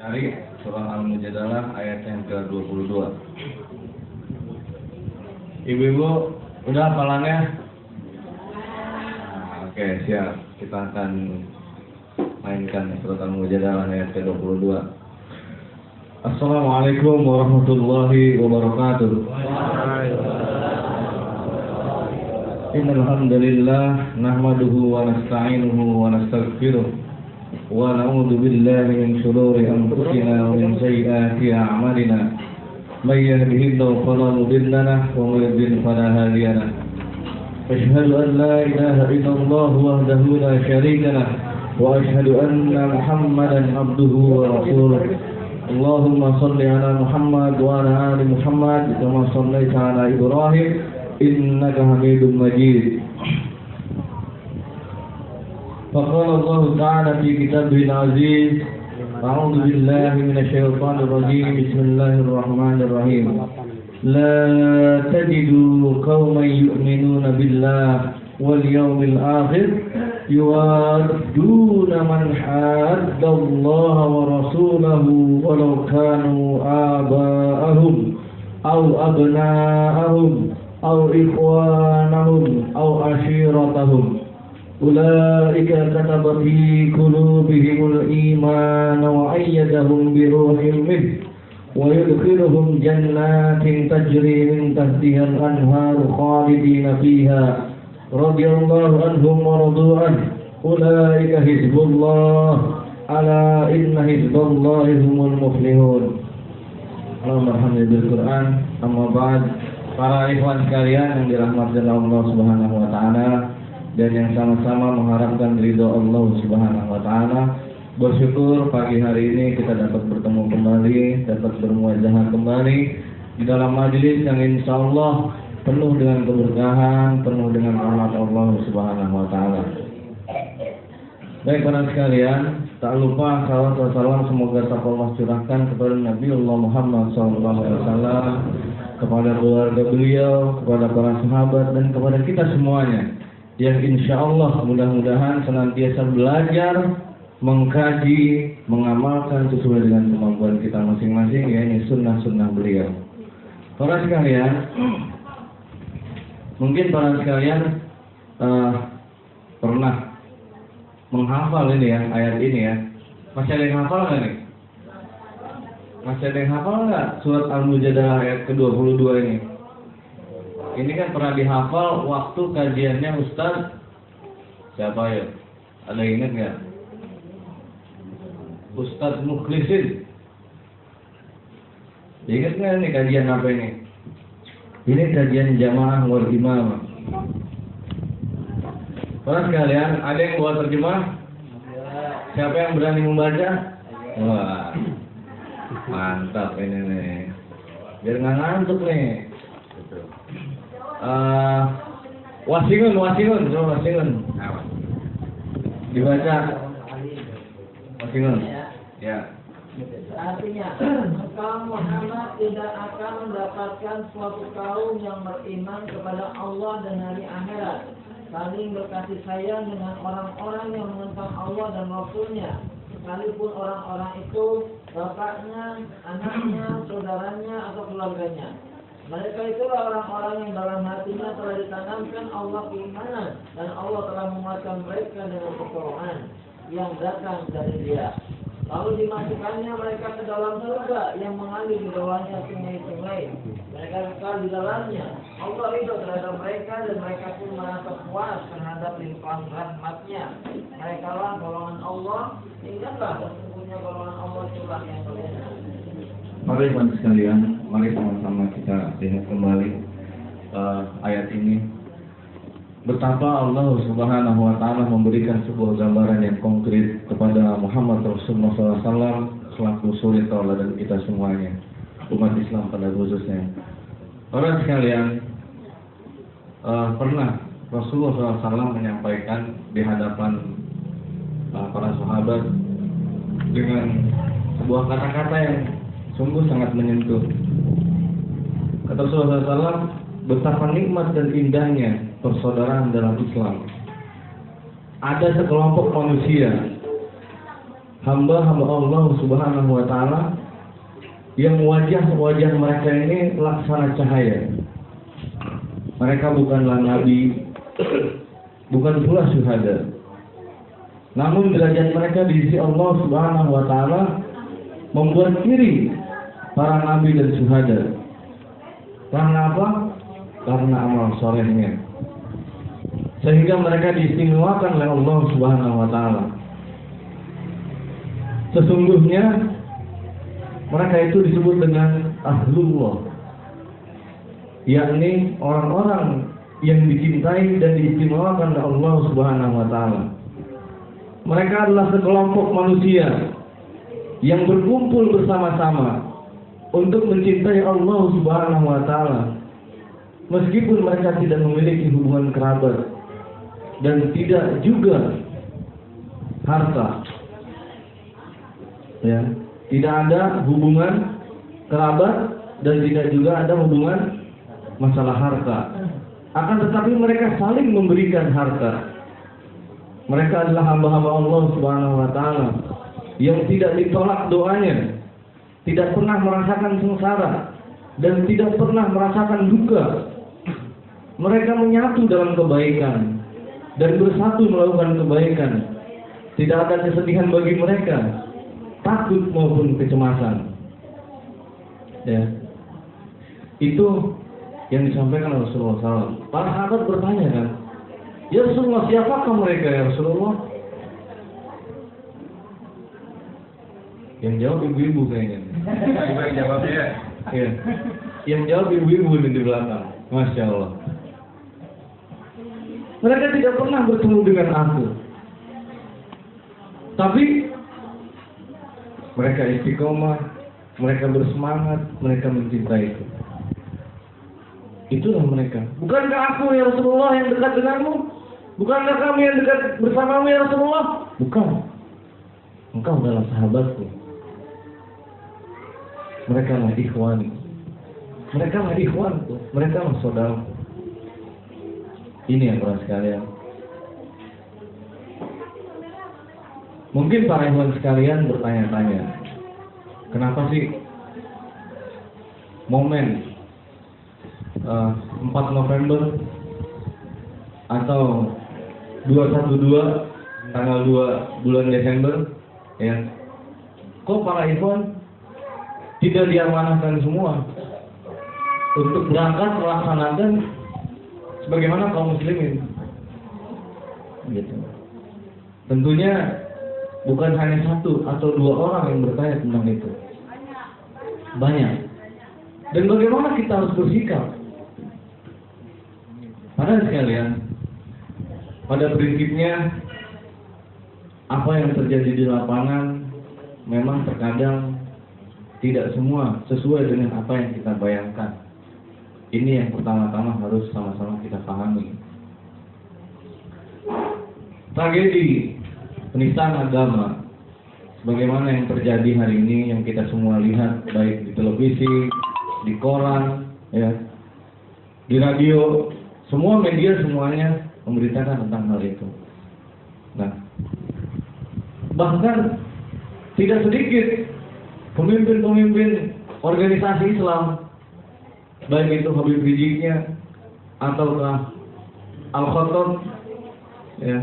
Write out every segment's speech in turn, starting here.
Hari surah Al-Mujadalah ayat yang ke-22. Ibu-ibu, udah hafalannya? Oke, siap. Kita akan mainkan surah Al-Mujadalah ayat ke-22. Assalamualaikum warahmatullahi wabarakatuh. Innal hamdalillah nahmaduhu wa nasta'inuhu wa nastaghfiruh. ونعوذ بالله من شرور أنفسنا ومن سيئات أعمالنا من يهده الله فلا مضل له ومن يضلل فلا هادي له أشهد أن لا إله إلا الله وحده لا شريك له وأشهد أن محمدا عبده ورسوله اللهم صل على محمد وعلى آل محمد كما صليت على إبراهيم إنك حميد مجيد. فقال الله تعالى في كتابه العزيز أعوذ بالله من الشيطان الرجيم بسم الله الرحمن الرحيم لا تجدوا قوما يؤمنون بالله واليوم الآخر يوادون من حاد الله ورسوله ولو كانوا آباءهم أو أبناءهم أو إخوانهم أو عشيرتهم أولئك كتب في قلوبهم الإيمان وأيدهم بروح منه ويدخلهم جنات تجري من تحتها الأنهار خالدين فيها رضي الله عنهم ورضوا عنه أولئك حزب الله ألا إن حزب الله هم المفلحون. اللهم ارحمنا بالقرآن. Amma ba'd. Para ikhwan sekalian yang dirahmati Allah Subhanahu wa taala dan yang sama-sama mengharapkan ridho Allah Subhanahu wa taala. Bersyukur pagi hari ini kita dapat bertemu kembali, dapat bermuajahah kembali di dalam majelis yang insya Allah penuh dengan keberkahan, penuh dengan rahmat Allah Subhanahu wa taala. Baik para sekalian, tak lupa salawat wa salam semoga Allah curahkan kepada Nabi Allah Muhammad SAW, kepada keluarga beliau, kepada para sahabat dan kepada kita semuanya yang insya Allah mudah-mudahan senantiasa belajar, mengkaji, mengamalkan sesuai dengan kemampuan kita masing-masing, yaitu sunnah-sunnah beliau. Para sekalian, mungkin para sekalian pernah menghafal ini ya, ayat ini ya. Masih ada yang hafal nggak nih? Masih ada yang hafal nggak surat Al-Mujadalah ayat ke-22 ini? Ini kan pernah dihafal waktu kajiannya Ustaz siapa ya? Ada yang ingat nggak? Ustaz Mukhlisin. Ingat nggak nih kajian apa ini? Ini kajian jamaah wal imamah. Para sekalian, ada yang buat terjemah? Siapa yang berani membaca? Wah, mantap ini nih. Biar nggak ngantuk nih. Wasingun, coba wasingun. Dibaca. Wasingun. Ya. Artinya, kaum Muhammad tidak akan mendapatkan suatu kaum yang beriman kepada Allah dan hari akhirat, saling berkasih sayang dengan orang-orang yang menentang Allah dan Rasul-Nya, sekalipun orang-orang itu bapaknya, anaknya, saudaranya, atau keluarganya. Mereka itulah orang-orang yang dalam hatinya telah ditanamkan Allah keimanan dan Allah telah menguatkan mereka dengan pertolongan yang datang dari Dia. Lalu dimasukkannya mereka ke dalam surga yang mengalir di bawahnya sungai-sungai. Mereka kekal di dalamnya. Allah ridho terhadap mereka dan mereka pun merasa puas terhadap limpahan rahmat-Nya. Mereka lah golongan Allah. Ingatlah sesungguhnya golongan Allah itulah yang benar. Mari teman sekalian, mari sama-sama kita lihat kembali ayat ini. Betapa Allah Subhanahu wa taala memberikan sebuah gambaran yang konkret kepada Muhammad Rasulullah SAW selaku suri tauladan kita semuanya, umat Islam pada khususnya. Orang sekalian, pernah Rasulullah SAW menyampaikan di hadapan para sahabat dengan sebuah kata-kata yang sungguh sangat menyentuh. Kata Rasulullah SAW, betapa nikmat dan indahnya persaudaraan dalam Islam. Ada sekelompok manusia hamba-hamba Allah Subhanahu wa taala yang wajah-wajah mereka ini laksana cahaya. Mereka bukanlah nabi, bukan pula syuhada. Namun derajat mereka di sisi Allah Subhanahu wa taala membuat kiri para nabi dan syuhada. Karena apa? Karena amal solehnya. Sehingga mereka diistimewakan oleh Allah Subhanahu wa taala. Sesungguhnya mereka itu disebut dengan ahlullah, yakni orang-orang yang dicintai dan diistimewakan oleh Allah Subhanahu wa taala. Mereka adalah sekelompok manusia yang berkumpul bersama-sama untuk mencintai Allah Subhanahu wa taala, meskipun mereka tidak memiliki hubungan kerabat dan tidak juga harta. Ya, tidak ada hubungan kerabat dan tidak juga ada hubungan masalah harta. Akan tetapi mereka saling memberikan harta. Mereka adalah hamba-hamba Allah Subhanahu wa taala yang tidak ditolak doanya, tidak pernah merasakan sengsara dan tidak pernah merasakan duka. Mereka menyatu dalam kebaikan dan bersatu melakukan kebaikan. Tidak ada kesedihan bagi mereka, takut maupun kecemasan. Ya, itu yang disampaikan oleh Rasulullah SAW. Para sahabat bertanya kan, ya Rasulullah, siapakah mereka ya Rasulullah? Yang jawab ibu-ibu kayaknya. Ibu yang jawabnya. Ya, yang jawab ibu-ibu di belakang. Masya Allah. Mereka tidak pernah bertemu dengan aku, tapi mereka istiqomah, mereka bersemangat, mereka mencintai itu. Itulah mereka. Bukankah aku ya Rasulullah yang dekat denganmu? Bukankah kami yang dekat bersamamu ya Rasulullah? Bukan. Engkau adalah sahabatku. Mereka lah ikhwani. Mereka lah ikhwanku. Mereka lah saudaraku. Ini yang para sekalian. Mungkin para ikhwan sekalian bertanya-tanya, kenapa sih momen 4 November atau 212 tanggal 2 bulan Desember, ya, kok para ikhwan tidak diamanahkan semua untuk berangkat melaksanakan sebagaimana kaum muslimin, gitu. Tentunya bukan hanya 1 atau 2 orang yang bertanya tentang itu, banyak. Dan bagaimana kita harus bersikap? Para sekalian, pada prinsipnya apa yang terjadi di lapangan memang terkadang tidak semua sesuai dengan apa yang kita bayangkan. Ini yang pertama-tama harus sama-sama kita pahami. Tragedi penistaan agama sebagaimana yang terjadi hari ini, yang kita semua lihat baik di televisi, di koran, ya, di radio, semua media semuanya memberitakan tentang hal itu. Nah, bahkan tidak sedikit pemimpin-pemimpin organisasi Islam, baik itu Habib Rijiknya ataukah Al-Khattab, ya,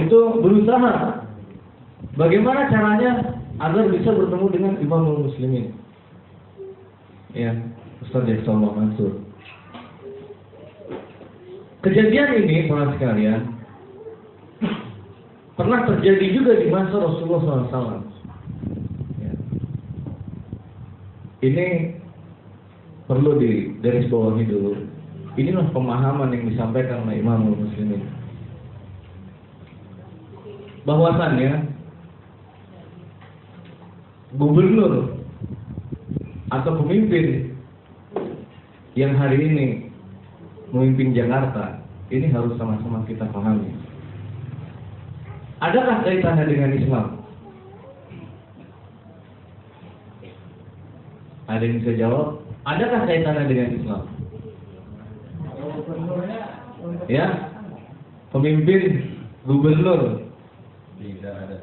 itu berusaha bagaimana caranya agar bisa bertemu dengan Imamul Muslimin, ya, Ustaz Yahya Mansur. Kejadian ini para sekalian pernah terjadi juga di masa Rasulullah SAW. Ya. Ini perlu digarisbawahi dulu. Inilah pemahaman yang disampaikan oleh Imamul Muslimin. Bahwasannya gubernur atau pemimpin yang hari ini memimpin Jakarta, ini harus sama-sama kita pahami. Adakah kaitannya dengan Islam? Ada yang bisa jawab? Adakah kaitannya dengan Islam? Ya, pemimpin gubernur. Tidak ada.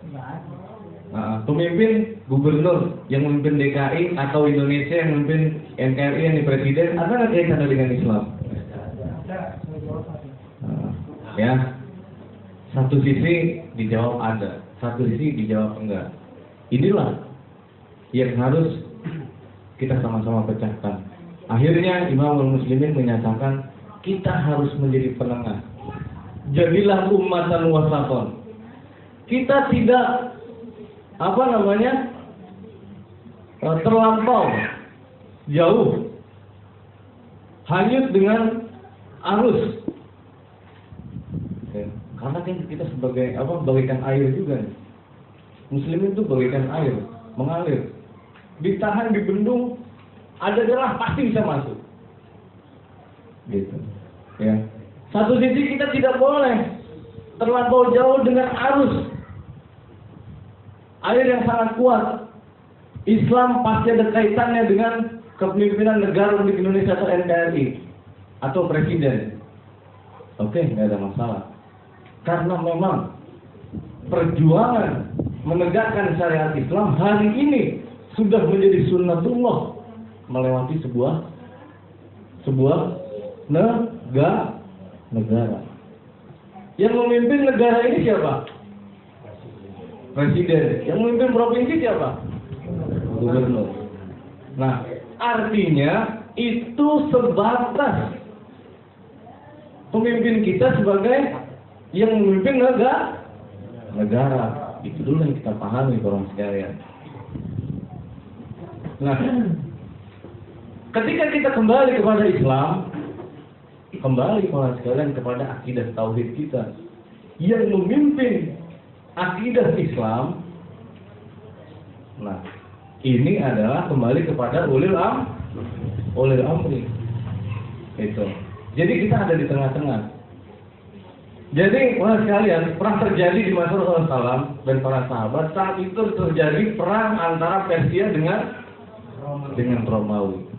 Pemimpin gubernur yang memimpin DKI atau Indonesia yang memimpin NKRI yang di presiden, ada nggak kaitannya dengan Islam? Ya, satu sisi dijawab ada, satu sisi dijawab enggak. Inilah yang harus kita sama-sama pecahkan. Akhirnya Imamul Muslimin menyatakan kita harus menjadi penengah. Jadilah ummatan wasaton. Kita tidak terlampau jauh, hanyut dengan arus. Ya, karena kan kita sebagai bagaikan air juga. Muslimin itu bagaikan air, mengalir. Ditahan di bendung, ada celah pasti bisa masuk. Gitu. Ya. Satu sisi kita tidak boleh terlampau jauh dengan arus air yang sangat kuat. Islam pasti ada kaitannya dengan kepemimpinan negara Republik Indonesia atau NKRI atau presiden. Oke, nggak ada masalah. Karena memang perjuangan menegakkan syariat Islam hari ini sudah menjadi sunnatullah melewati sebuah negara. Yang memimpin negara ini siapa? Presiden. Yang memimpin provinsi siapa? Gubernur. Nah, artinya itu sebatas pemimpin kita sebagai yang memimpin negara. Itu dulu yang kita pahami orang sekalian. Nah, ketika kita kembali kepada Islam, kembali orang sekalian kepada akidah tauhid kita, yang memimpin akidah Islam. Nah, ini adalah kembali kepada ulil amri. Itu. Jadi kita ada di tengah-tengah. Jadi orang sekalian, perang terjadi di masa Rasulullah SAW dan para sahabat. Saat itu terjadi perang antara Persia dengan Romawi.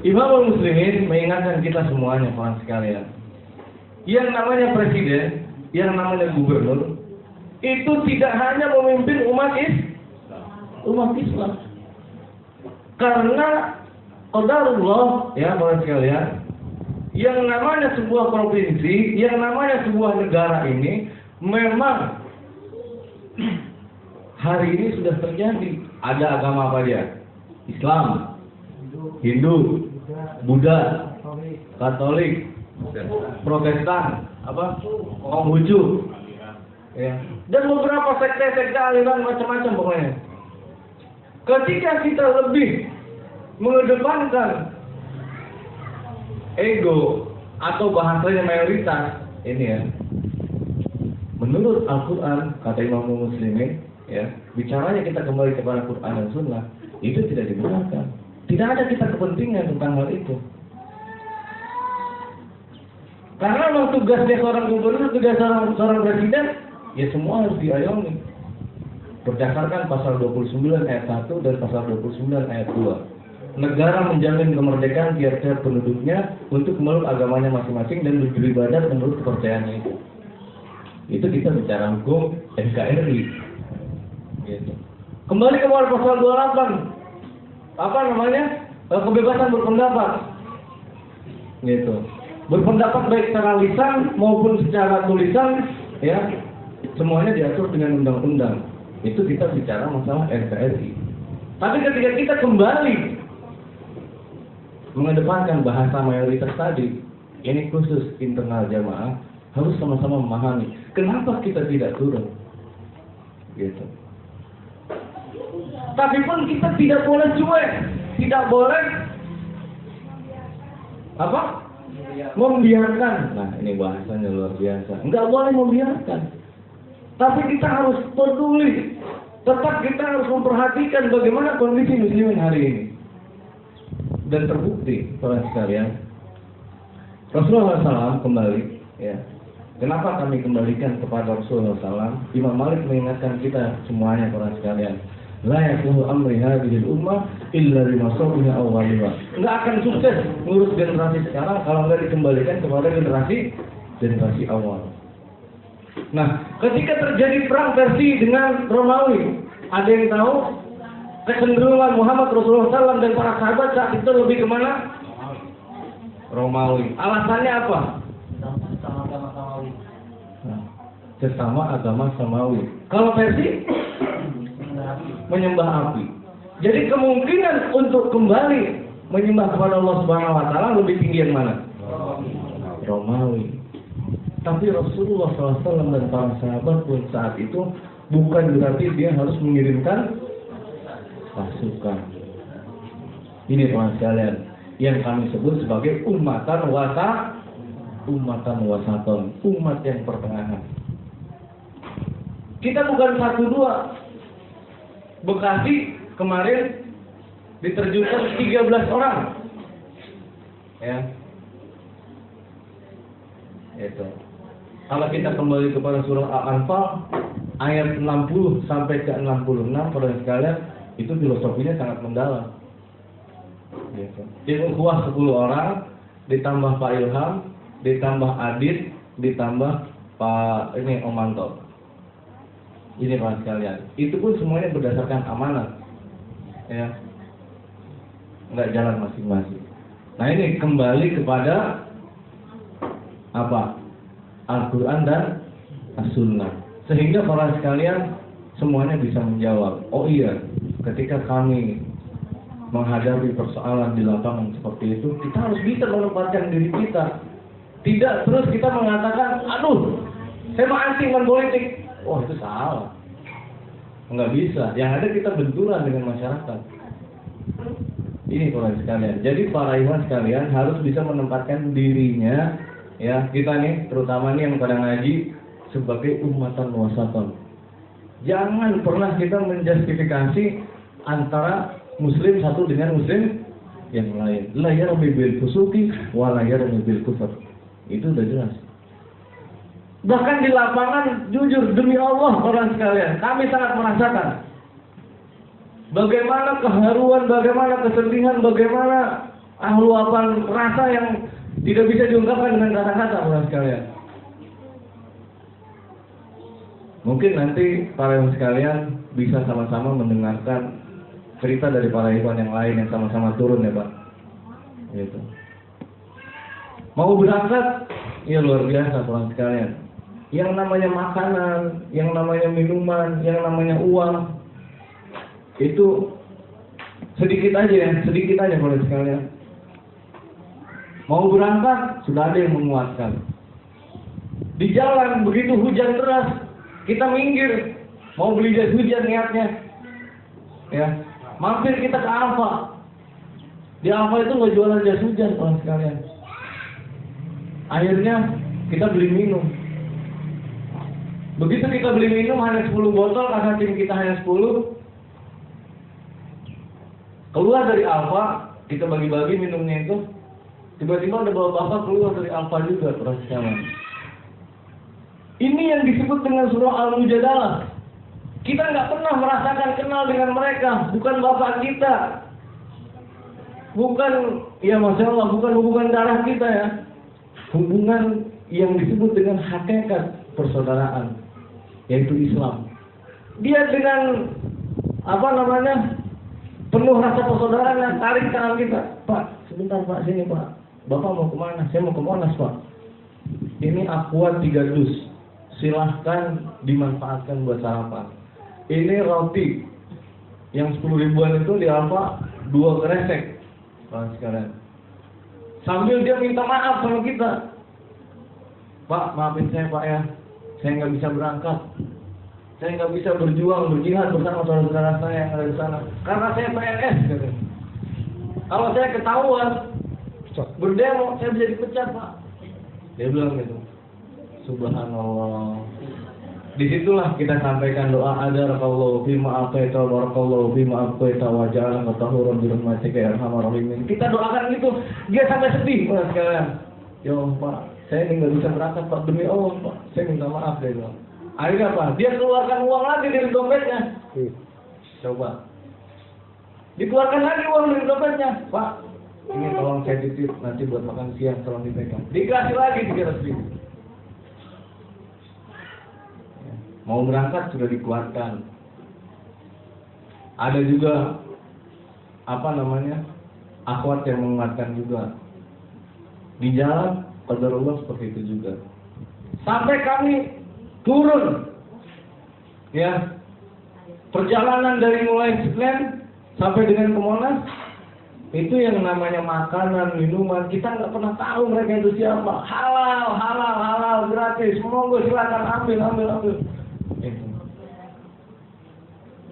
Imamul Muslimin mengingatkan kita semuanya orang sekalian. Yang namanya presiden, yang namanya gubernur, itu tidak hanya memimpin umat Islam. Karena qadarullah, ya para sekalian, yang namanya sebuah provinsi, yang namanya sebuah negara ini memang hari ini sudah terjadi. Ada agama apa dia? Islam, Hindu, Buddha, Katolik, Protestan, Konghucu, ya, dan beberapa sekte-sekte aliran macam-macam pokoknya. Ketika kita lebih mengedepankan ego atau bahasanya mayoritas, ini ya, menurut Al-Quran kata Imam Muslimin, ya, bicaranya kita kembali kepada Quran dan Sunnah, itu tidak digunakan. Tidak ada kita kepentingan tentang hal itu. Karena memang tugasnya seorang gubernur, tugas seorang presiden, ya semua harus diayomi. Berdasarkan pasal 29 ayat 1 dan pasal 29 ayat 2. Negara menjamin kemerdekaan tiap-tiap penduduknya untuk memeluk agamanya masing-masing dan beribadah menurut kepercayaannya itu. Itu kita bicara hukum NKRI. Gitu. Kembali ke pasal 28. Kebebasan berpendapat. Gitu. Berpendapat baik secara lisan maupun secara tulisan, ya, semuanya diatur dengan undang-undang. Itu kita bicara masalah NKRI. Tapi ketika kita kembali mengedepankan bahasa mayoritas tadi, ini khusus internal jamaah harus sama-sama memahami kenapa kita tidak turun. Gitu. Tapi pun kita tidak boleh cuek, tidak boleh membiarkan. Nah, ini bahasanya luar biasa. Enggak boleh membiarkan. Tapi kita harus peduli. Tetap kita harus memperhatikan bagaimana kondisi muslimin hari ini. Dan terbukti, para sekalian, Rasulullah SAW kembali, ya. Kenapa kami kembalikan kepada Rasulullah SAW? Imam Malik mengingatkan kita semuanya, para sekalian. La yakunu amri hadhil ummah illa bima sawbiha aw ghaliba. Enggak akan sukses ngurus generasi sekarang kalau enggak dikembalikan kepada generasi awal. Nah, ketika terjadi perang Persia dengan Romawi, ada yang tahu kecenderungan Muhammad Rasulullah SAW dan para sahabat saat itu lebih kemana? Romawi. Alasannya apa? Sesama agama Samawi. Kalau Persia menyembah api. Jadi kemungkinan untuk kembali menyembah kepada Allah Subhanahu wa taala lebih tinggi yang mana? Romawi. Tapi Rasulullah SAW dan para sahabat pun saat itu bukan berarti dia harus mengirimkan pasukan. Ini teman sekalian yang kami sebut sebagai umatan wasaton, umat yang pertengahan. Kita bukan 1-2. Bekasi kemarin diterjunkan 13 orang. Ya. Itu. Kalau kita kembali kepada surah Al-Anfal ayat 60 sampai ke 66, para sekalian, itu filosofinya sangat mendalam. Gitu. Tim ukhuwah 10 orang, ditambah Pak Ilham, ditambah Adit, ditambah Pak Omanto. Ini para sekalian. Itu pun semuanya berdasarkan amanah. Ya. Enggak jalan masing-masing. Nah, ini kembali kepada apa? Al-Quran dan As-Sunnah. Sehingga para sekalian semuanya bisa menjawab. Oh iya, ketika kami menghadapi persoalan di lapangan seperti itu, kita harus bisa menempatkan diri kita. Tidak terus kita mengatakan, aduh, saya mau anti dengan politik. Oh, itu salah. Enggak bisa. Yang ada kita benturan dengan masyarakat. Ini para sekalian. Jadi para ikhwan sekalian harus bisa menempatkan dirinya, ya, kita nih, terutama nih yang pada ngaji, sebagai umatan wasaton. Jangan pernah kita menjustifikasi antara muslim satu dengan muslim yang lain. La yarmi bil fusuki wa la yarmi bil kufur. Itu udah jelas. Bahkan di lapangan, jujur demi Allah orang sekalian, kami sangat merasakan bagaimana keharuan, bagaimana kesedihan, bagaimana luapan rasa yang tidak bisa diungkapkan dengan kata-kata orang sekalian. Mungkin nanti para ikhwan sekalian bisa sama-sama mendengarkan cerita dari para ikhwan yang lain yang sama-sama turun ya Pak. Gitu. Mau berangkat, ya luar biasa orang sekalian. Yang namanya makanan, yang namanya minuman, yang namanya uang, itu sedikit aja para sekalian. Mau berangkat, sudah ada yang menguatkan. Di jalan, begitu hujan deras, kita minggir. Mau beli jas hujan niatnya. Ya, mampir kita ke Alfa. Di Alfa itu nggak jualan jas hujan, orang sekalian. Akhirnya, kita beli minum. Begitu kita beli minum, hanya 10 botol, karena tim kita hanya 10. Keluar dari Alfa, kita bagi-bagi minumnya itu. Tiba-tiba ada bapak-bapak keluar dari Alfa juga, perasaan. Ini yang disebut dengan surah Al-Mujadalah. Kita nggak pernah merasakan kenal dengan mereka, bukan bapak kita, bukan, ya masya Allah, bukan hubungan darah kita ya, hubungan yang disebut dengan hakikat persaudaraan, yaitu Islam. Dia dengan penuh rasa persaudaraan, tarik tangan kita, Pak, sebentar Pak, sini Pak. Bapak mau kemana? Saya mau ke Monas Pak. Ini Aqua 3 dus. Silahkan dimanfaatkan buat sarapan. Ini roti yang 10 ribuan itu di Alfa 2 kresek. Pak sekarang. Sambil dia minta maaf sama kita. Pak, maafin saya Pak ya. Saya nggak bisa berangkat. Saya nggak bisa berjuang, berjihad bersama saudara-saudara saya yang ada di sana. Karena saya PNS. Kalau saya ketahuan berdemo, saya bisa dipecat Pak. Dia bilang gitu. Subhanallah. Disitulah kita sampaikan doa adarakallahu fima aqaita barakallahu fima aqaita wa ja'alna tahuran bi rahmatika ya arhamar rahimin. Kita doakan gitu, dia sampai sedih Pak sekalian. Ya Pak, saya ini nggak bisa berangkat Pak, demi Allah Pak. Saya minta maaf dia bilang. Akhirnya apa? Dia keluarkan uang lagi dari dompetnya. Coba. Dikeluarkan lagi uang dari dompetnya, Pak. Ini tolong saya titip nanti buat makan siang, tolong dipegang. Dikasih lagi 300 ribu. mau berangkat sudah dikuatkan. Ada juga akhwat yang menguatkan juga. Di jalan qadarullah seperti itu juga. Sampai kami turun, ya, perjalanan dari mulai Senen sampai dengan ke Monas, itu yang namanya makanan, minuman, kita nggak pernah tahu mereka itu siapa. Halal, gratis, monggo silakan ambil. Itu.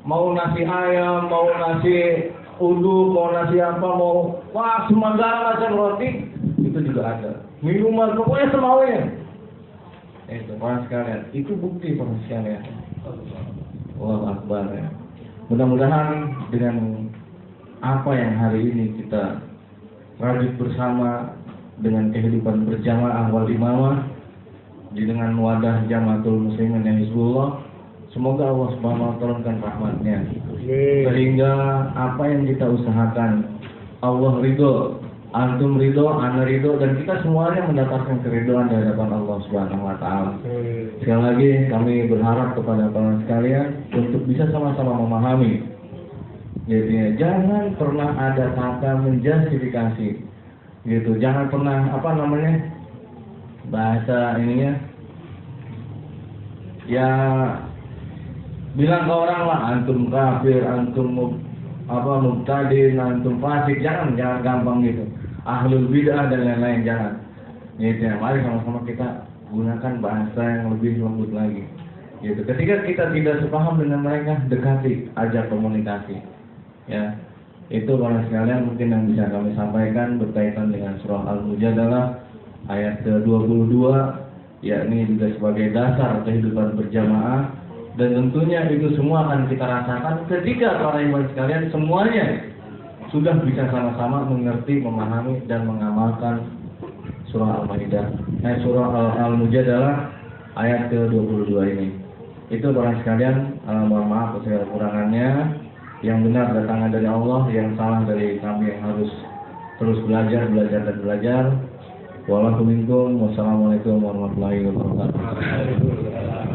Mau nasi ayam, mau nasi uduk, mau nasi apa, semua macam roti, itu juga ada. Minuman, pokoknya semaunya. Itu para sekalian, itu bukti para sekalian. Allahu Akbar ya. Mudah-mudahan dengan apa yang hari ini kita rajut bersama dengan kehidupan berjamaah wal imamah dengan wadah Jamaatul Muslimin yang Hizbullah, semoga Allah Subhanahu wa taala turunkan rahmatnya sehingga apa yang kita usahakan Allah ridho, antum ridho, ana ridho, dan kita semuanya mendapatkan keridhaan dari hadapan Allah Subhanahu wa taala. Sekali lagi kami berharap kepada para sekalian untuk bisa sama-sama memahami. Jadi jangan pernah ada kata menjustifikasi, gitu. Jangan pernah bahasa ininya, ya bilang ke orang lah antum kafir, antum mubtadi, antum fasik, jangan gampang gitu. Ahlul bid'ah dan lain-lain jangan. Gitu ya. Mari sama-sama kita gunakan bahasa yang lebih lembut lagi. Gitu. Ketika kita tidak sepaham dengan mereka, dekati, ajak komunikasi. Ya, itu para sekalian mungkin yang bisa kami sampaikan berkaitan dengan surah Al-Mujadalah ayat ke-22, yakni juga sebagai dasar kehidupan berjamaah, dan tentunya itu semua akan kita rasakan ketika para iman sekalian semuanya sudah bisa sama-sama mengerti, memahami dan mengamalkan surah Al-Maidah, surah Al-Mujadalah ayat ke-22 ini. Itu para sekalian, mohon maaf segala kekurangannya. Yang benar datangnya dari Allah, yang salah dari kami yang harus terus belajar. Wallahu minkum, wassalamualaikum warahmatullahi wabarakatuh.